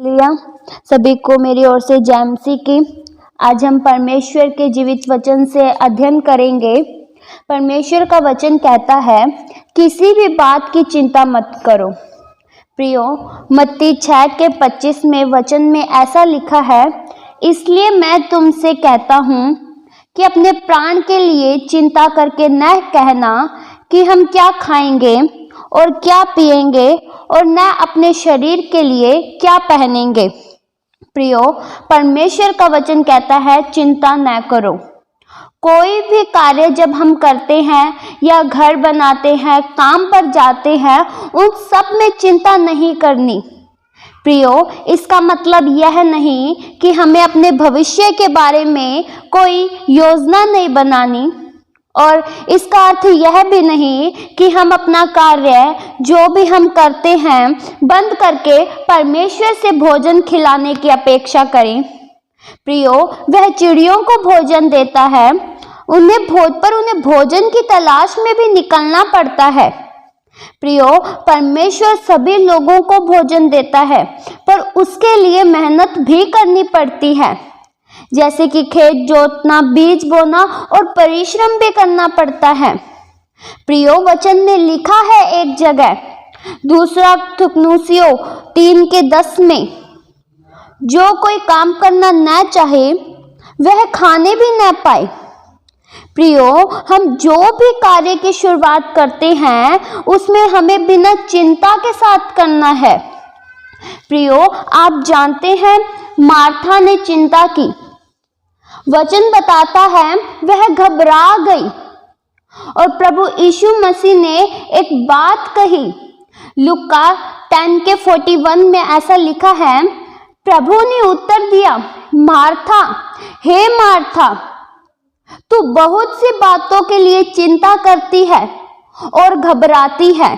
लिया सभी को मेरी ओर से जय मसीह की। आज हम परमेश्वर के जीवित वचन से अध्ययन करेंगे। परमेश्वर का वचन कहता है, किसी भी बात की चिंता मत करो। प्रियो, मत्ती 6:25 में वचन में ऐसा लिखा है, इसलिए मैं तुमसे कहता हूँ कि अपने प्राण के लिए चिंता करके न कहना कि हम क्या खाएंगे और क्या पिएंगे, और न अपने शरीर के लिए क्या पहनेंगे। प्रियो, परमेश्वर का वचन कहता है, चिंता न करो। कोई भी कार्य जब हम करते हैं या घर बनाते हैं, काम पर जाते हैं, उन सब में चिंता नहीं करनी। प्रियो, इसका मतलब यह नहीं कि हमें अपने भविष्य के बारे में कोई योजना नहीं बनानी, और इसका अर्थ यह भी नहीं कि हम अपना कार्य जो भी हम करते हैं बंद करके परमेश्वर से भोजन खिलाने की अपेक्षा करें। प्रियो, वह चिड़ियों को भोजन देता है, उन्हें भोजन की तलाश में भी निकलना पड़ता है। प्रियो, परमेश्वर सभी लोगों को भोजन देता है, पर उसके लिए मेहनत भी करनी पड़ती है, जैसे कि खेत जोतना, बीज बोना और परिश्रम भी करना पड़ता है। प्रियो, वचन में लिखा है एक जगह, दूसरा थिस्सलुनीसियों 3:10 में, जो कोई काम करना न चाहे वह खाने भी न पाए। प्रियो, हम जो भी कार्य की शुरुआत करते हैं उसमें हमें बिना चिंता के साथ करना है। प्रियो, आप जानते हैं मार्था ने चिंता की। वचन बताता है वह घबरा गई और प्रभु यीशु मसीह ने एक बात कही। लूका 10:41 में ऐसा लिखा है, प्रभु ने उत्तर दिया, मार्था, हे मार्था, तू बहुत सी बातों के लिए चिंता करती है और घबराती है।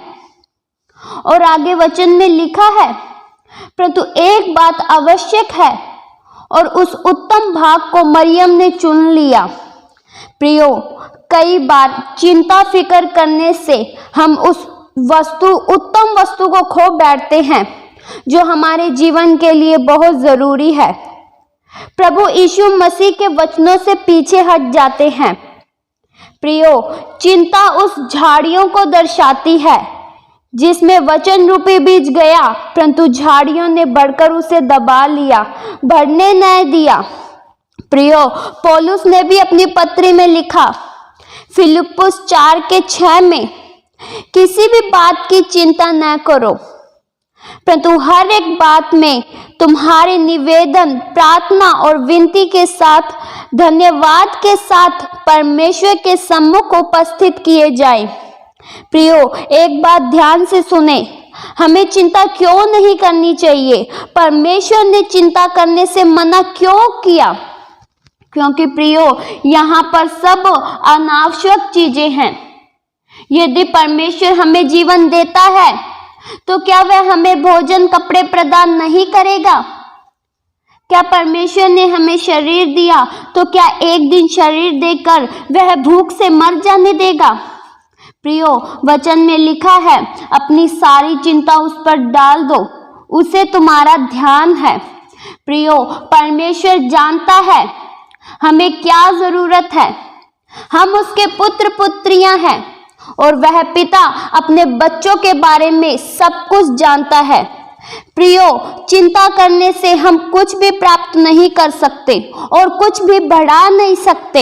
और आगे वचन में लिखा है, परंतु एक बात आवश्यक है और उस उत्तम भाग को मरियम ने चुन लिया। प्रियो, कई बार चिंता फिक्र करने से हम उस उत्तम वस्तु को खो बैठते हैं जो हमारे जीवन के लिए बहुत जरूरी है। प्रभु यीशु मसीह के वचनों से पीछे हट जाते हैं। प्रियो, चिंता उस झाड़ियों को दर्शाती है जिसमें वचन रूपी बीज गया, परंतु झाड़ियों ने बढ़कर उसे दबा लिया, बढ़ने न दिया। प्रियो, पौलुस ने भी अपनी पत्री में लिखा, फिलिप्पुस 4:6 में, किसी भी बात की चिंता न करो, परंतु हर एक बात में तुम्हारे निवेदन, प्रार्थना और विनती के साथ धन्यवाद के साथ परमेश्वर के सम्मुख उपस्थित किए जाएं। प्रियो, एक बात ध्यान से सुने, हमें चिंता क्यों नहीं करनी चाहिए? परमेश्वर ने चिंता करने से मना क्यों किया? क्योंकि प्रियो, यहाँ पर सब अनावश्यक चीजें हैं। यदि परमेश्वर हमें जीवन देता है तो क्या वह हमें भोजन, कपड़े प्रदान नहीं करेगा? क्या परमेश्वर ने हमें शरीर दिया तो क्या एक दिन शरीर देकर वह भूख से मर जाने देगा? प्रियो, वचन में लिखा है, अपनी सारी चिंता उस पर डाल दो, उसे तुम्हारा ध्यान है। प्रियो, परमेश्वर जानता है हमें क्या जरूरत है। हम उसके पुत्र पुत्रियां हैं और वह पिता अपने बच्चों के बारे में सब कुछ जानता है। प्रियो, चिंता करने से हम कुछ भी प्राप्त नहीं कर सकते और कुछ भी बढ़ा नहीं सकते,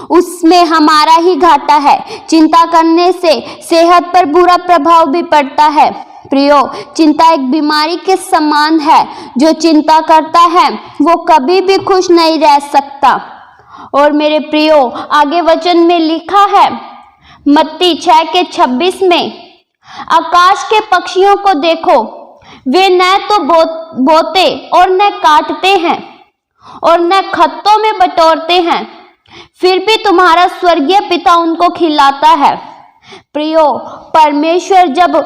उसमें हमारा ही घाटा है। चिंता करने से सेहत पर बुरा प्रभाव भी पड़ता है। प्रियो, चिंता एक बीमारी के समान है। जो चिंता करता है वो कभी भी खुश नहीं रह सकता। और मेरे प्रियो, आगे वचन में लिखा है, मत्ती 6:26 में, आकाश के पक्षियों को देखो, वे न तो बोते और न काटते हैं और न खत्तों में बटोरते हैं, फिर भी तुम्हारा स्वर्गीय पिता उनको खिलाता है। प्रियो, परमेश्वर जब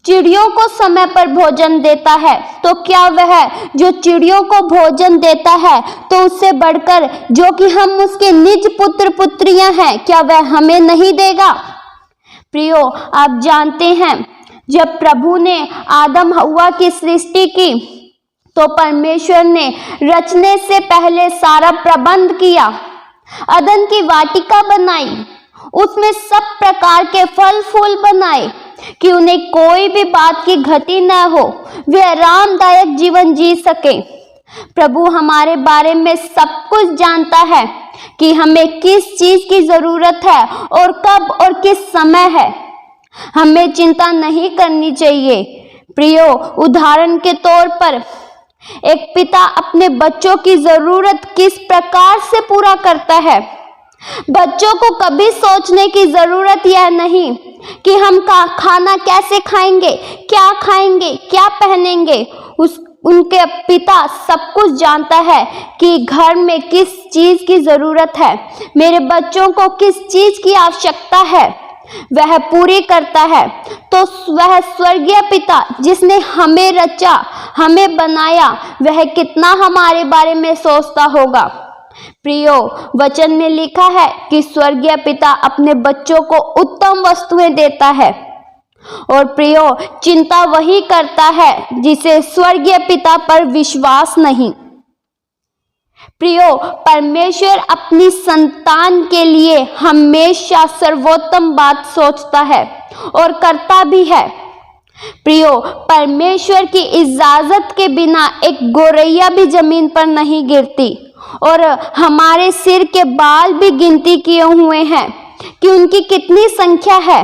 चिड़ियों को समय पर भोजन देता है तो क्या वह जो चिड़ियों को भोजन देता है तो उससे बढ़कर जो कि हम उसके निज पुत्र पुत्रियां हैं, क्या वह हमें नहीं देगा? प्रियो, आप जानते हैं जब प्रभु ने आदम हव्वा की सृष्टि की तो परमेश्वर ने रचने से पहले सारा प्रबंध किया, अदन की वाटिका बनाई, उसमें सब प्रकार के फल फूल बनाए कि उन्हें कोई भी बात की घटी न हो, वे आरामदायक जीवन जी सके। प्रभु हमारे बारे में सब कुछ जानता है कि हमें किस चीज की जरूरत है और कब और किस समय है। हमें चिंता नहीं करनी चाहिए। प्रियो, उदाहरण के तौर पर एक पिता अपने बच्चों की जरूरत किस प्रकार से पूरा करता है। बच्चों को कभी सोचने की जरूरत यह नहीं कि हम खाना कैसे खाएंगे, क्या पहनेंगे। उनके पिता सब कुछ जानता है कि घर में किस चीज की जरूरत है, मेरे बच्चों को किस चीज की आवश्यकता है, वह पूरी करता है। तो वह स्वर्गीय पिता जिसने हमें रचा, हमें बनाया, वह कितना हमारे बारे में सोचता होगा। प्रियो, वचन में लिखा है कि स्वर्गीय पिता अपने बच्चों को उत्तम वस्तुएं देता है। और प्रियो, चिंता वही करता है जिसे स्वर्गीय पिता पर विश्वास नहीं। प्रियो, परमेश्वर अपनी संतान के लिए हमेशा सर्वोत्तम बात सोचता है और करता भी है। प्रियो, परमेश्वर की इजाजत के बिना एक गोरैया भी जमीन पर नहीं गिरती और हमारे सिर के बाल भी गिनती किए हुए हैं कि उनकी कितनी संख्या है।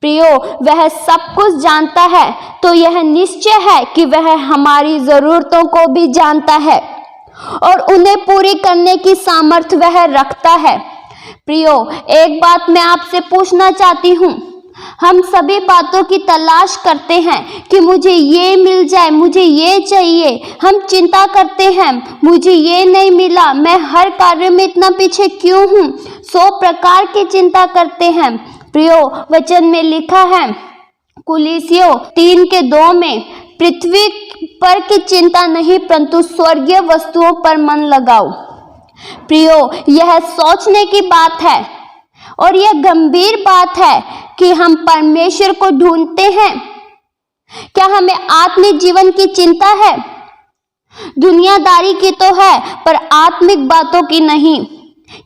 प्रियो, वह सब कुछ जानता है, तो यह निश्चय है कि वह हमारी जरूरतों को भी जानता है और उन्हें पूरी करने की सामर्थ्य वह रखता है। प्रियो, एक बात मैं आपसे पूछना चाहती हूँ। हम सभी बातों की तलाश करते हैं कि मुझे ये मिल जाए, मुझे ये चाहिए। हम चिंता करते हैं, मुझे ये नहीं मिला, मैं हर कार्य में इतना पीछे क्यों हूँ। 100 प्रकार की चिंता करते हैं। प्रियो, वचन में लिखा है कुलीसियों 3:2 में, पृथ्वी पर की चिंता नहीं परंतु स्वर्गीय वस्तुओं पर मन लगाओ। प्रियो, यह सोचने की बात है और यह गंभीर बात है कि हम परमेश्वर को ढूंढते हैं। क्या हमें आत्मिक जीवन की चिंता है? दुनियादारी की तो है, पर आत्मिक बातों की नहीं,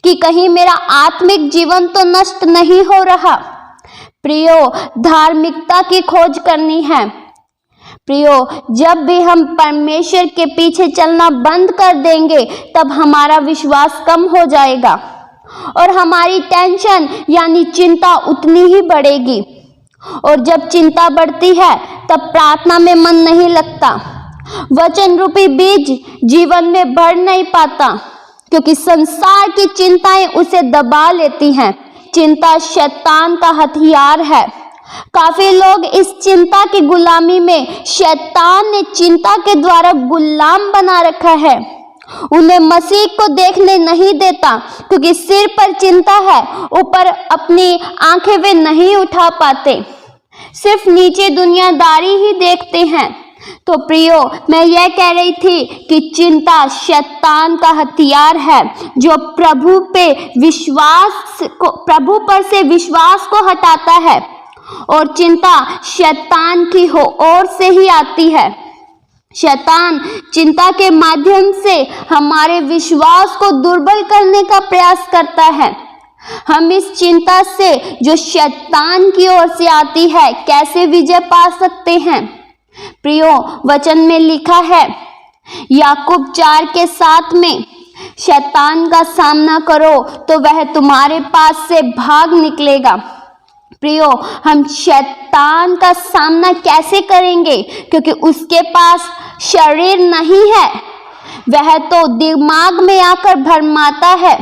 कि कहीं मेरा आत्मिक जीवन तो नष्ट नहीं हो रहा। प्रियो, धार्मिकता की खोज करनी है। प्रियो, जब भी हम परमेश्वर के पीछे चलना बंद कर देंगे तब हमारा विश्वास कम हो जाएगा और हमारी टेंशन यानी चिंता उतनी ही बढ़ेगी। और जब चिंता बढ़ती है तब प्रार्थना में मन नहीं लगता, वचन रूपी बीज जीवन में बढ़ नहीं पाता, क्योंकि संसार की चिंताएं उसे दबा लेती हैं। चिंता शैतान का हथियार है। काफी लोग इस चिंता की गुलामी में, शैतान ने चिंता के द्वारा गुलाम बना रखा है। उन्हें मसीह को देखने नहीं देता, क्योंकि सिर पर चिंता है, ऊपर अपनी आंखें वे नहीं उठा पाते, सिर्फ नीचे दुनियादारी ही देखते हैं। तो प्रियो, मैं यह कह रही थी कि चिंता शैतान का हथियार है जो प्रभु पर से विश्वास को हटाता है, और चिंता शैतान की ओर से ही आती है। शैतान चिंता के माध्यम से हमारे विश्वास को दुर्बल करने का प्रयास करता है। हम इस चिंता से जो शैतान की ओर से आती है कैसे विजय पा सकते हैं? प्रियो, वचन में लिखा है याकूब 4:7 में, शैतान का सामना करो तो वह तुम्हारे पास से भाग निकलेगा। प्रियो, हम शैतान का सामना कैसे करेंगे? क्योंकि उसके पास शरीर नहीं है, वह तो दिमाग में आकर भरमाता है,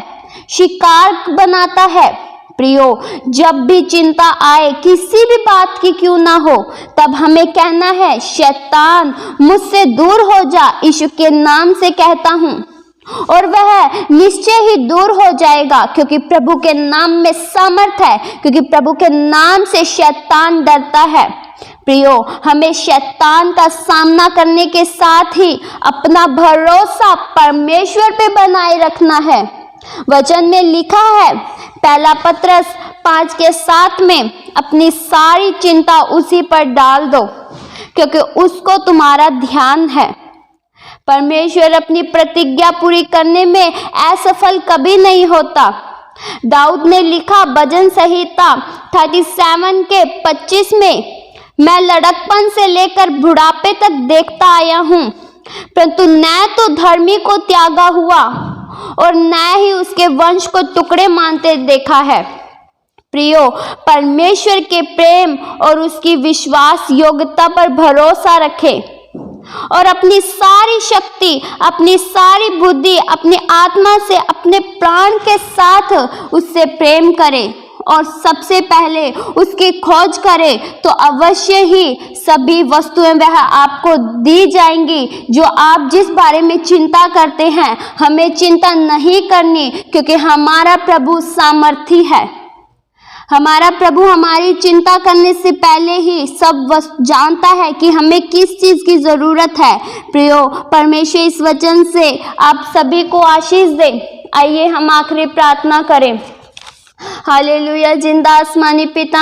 शिकार बनाता है। प्रियो, जब भी चिंता आए, किसी भी बात की क्यों ना हो, तब हमें कहना है शैतान मुझसे दूर हो जा, यीशु के नाम से कहता हूँ, और वह निश्चय ही दूर हो जाएगा, क्योंकि प्रभु के नाम में सामर्थ है, क्योंकि प्रभु के नाम से शैतान डरता है। प्रियो, हमें शैतान का सामना करने के साथ ही अपना भरोसा परमेश्वर पे बनाए रखना है। वचन में लिखा है 1 पत्रस 5:7 में, अपनी सारी चिंता उसी पर डाल दो, क्योंकि उसको तुम्हारा ध्यान है। परमेश्वर अपनी प्रतिज्ञा पूरी करने में असफल कभी नहीं होता। दाऊद ने लिखा भजन संहिता 37 के 25 में, मैं लड़कपन से लेकर बुढ़ापे तक देखता आया हूँ, परंतु न तो धर्मी को त्यागा हुआ और न ही उसके वंश को टुकड़े मानते देखा है। प्रियो, परमेश्वर के प्रेम और उसकी विश्वास योग्यता पर भरोसा रखें और अपनी सारी शक्ति, अपनी सारी बुद्धि, अपनी आत्मा से, अपने प्राण के साथ उससे प्रेम करें और सबसे पहले उसकी खोज करें, तो अवश्य ही सभी वस्तुएं वह आपको दी जाएंगी जो आप जिस बारे में चिंता करते हैं। हमें चिंता नहीं करनी, क्योंकि हमारा प्रभु सामर्थी है। हमारा प्रभु हमारी चिंता करने से पहले ही सब जानता है कि हमें किस चीज की जरूरत है। प्रियो, परमेश्वर इस वचन से आप सभी को आशीष दे। आइए हम आखिरी प्रार्थना करें। हालेलुया। जिंदा आसमानी पिता,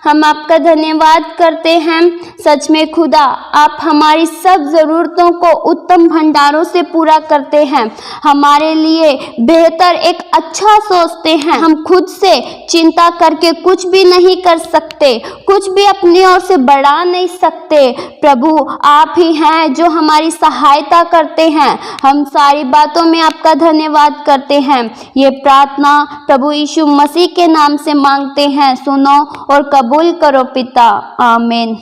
हम आपका धन्यवाद करते हैं। सच में खुदा, आप हमारी सब ज़रूरतों को उत्तम भंडारों से पूरा करते हैं। हमारे लिए बेहतर एक अच्छा सोचते हैं। हम खुद से चिंता करके कुछ भी नहीं कर सकते, कुछ भी अपनी ओर से बढ़ा नहीं सकते। प्रभु, आप ही हैं जो हमारी सहायता करते हैं। हम सारी बातों में आपका धन्यवाद करते हैं। ये प्रार्थना प्रभु यीशु मसीह के नाम से मांगते हैं। सुनो और कबूल करो पिता। आमीन।